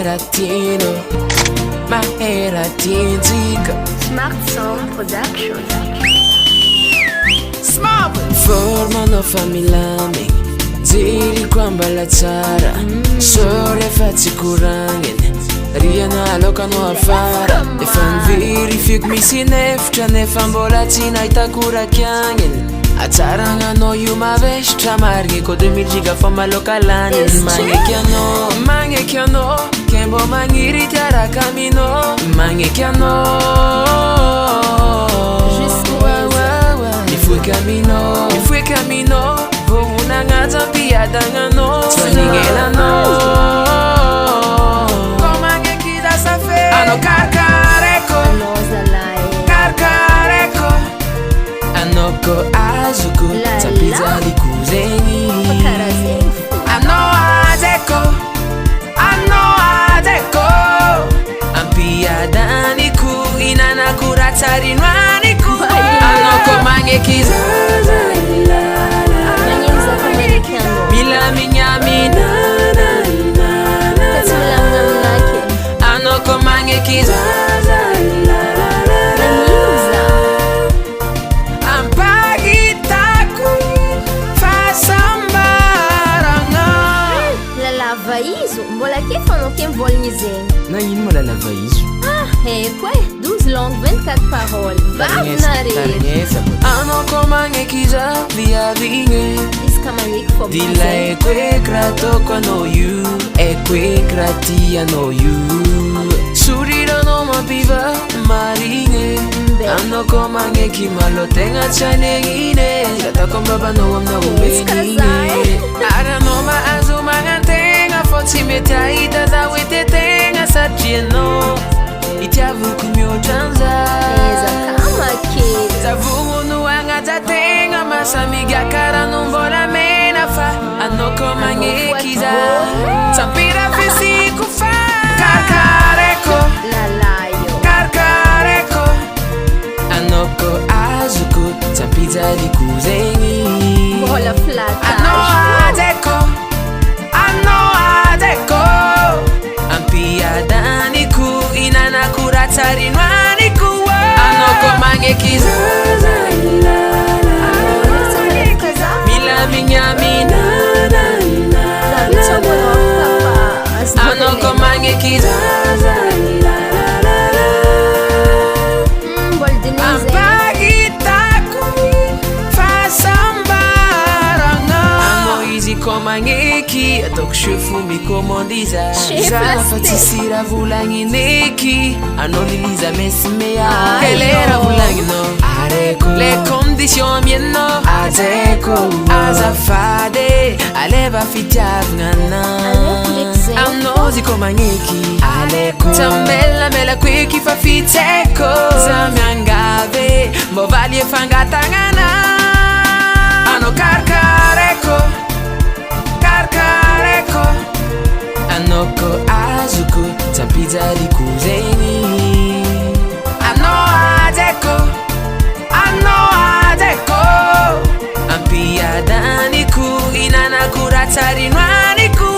mahera tianao mahera tiantsika Smart Sound Production. formanao fa milamigny jeriko ambala tsara so rehefa tsy koragniny riana alokanao afara efa niverifieko misy nefitra nefa mbola tsy nahitako rakiagniny atsaragnanao io mavesitra marigny ko 2000 giga fa maloka laniny magneky anao ke mbô magniry tiaraka aminao magneky anao Nifuika aminao vohonagnaja mpiadagnanao tsoanignelanao komagnekiza safe anao karkareko karkareko anao ko azoko tsapijaliko zegny anao azeko ampiadaniko inanako ratsarinoaniko anao ko magnekiza milamignamina anao ko magnekiza ampagitako fahasambaragna lalava izo mbola ke fanao ke mivolagny zegny nagnino ma lalava izo haiko 12 langue 24 paroles vavinare anao ko magnekiza viavigny iska magneky fô dila ekoekra toko anao io ekoekra tianao io soriranao mampiva marigny anao ko magneky malo tegna tsy anegnine atako ambabanao aminao omenigny ary anao mahazo magnategna fô tsy mety ahita za hoe tetegna satria anao itiavoko mihoatran'zay zavognono agnajategna masamigakarano mbola mena fa anao ko magneky za tsampira fisiko fa karkareko karkareko anao ko azoko tsampijaliko zegny mbola anao azeko ampiadaniko inanako ratsarinoaniko anao ko magnekiza milamignamina anao ko magnekiza ampagitako fahasambaragna anao izy ko magneky ataoko chefo mikommandiza zafa tsisy raha volagnineky anao liliza mesimea kelera volagninao areko le condition amienao azeko azafady aleva fitiavagna anao zy ko magneky aleko tambelamela koeky fa fitseko za miangave mbô valy efangatagnana anao karkareko karkareko anao ko azoko tsampijaliko zegny anao azeko ampiadaniko inanako ratsarinoaniko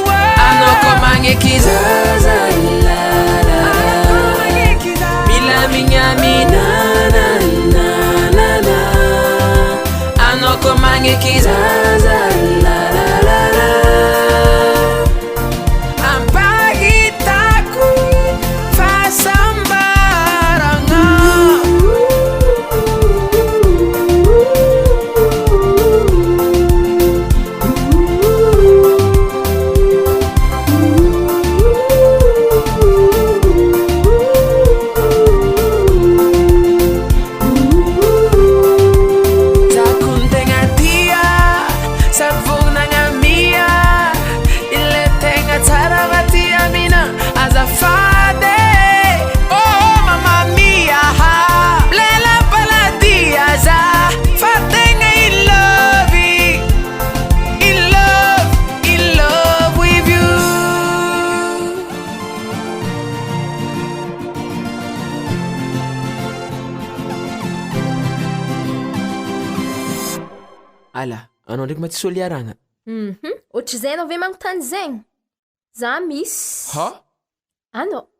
anao ko magnekiza milamignamina anao ko magnekiza ampagitako fahasambaragna ala anao ndraiky maty soliaragna ohatry zay anao ve magnontany zegny za miss ha Ah non.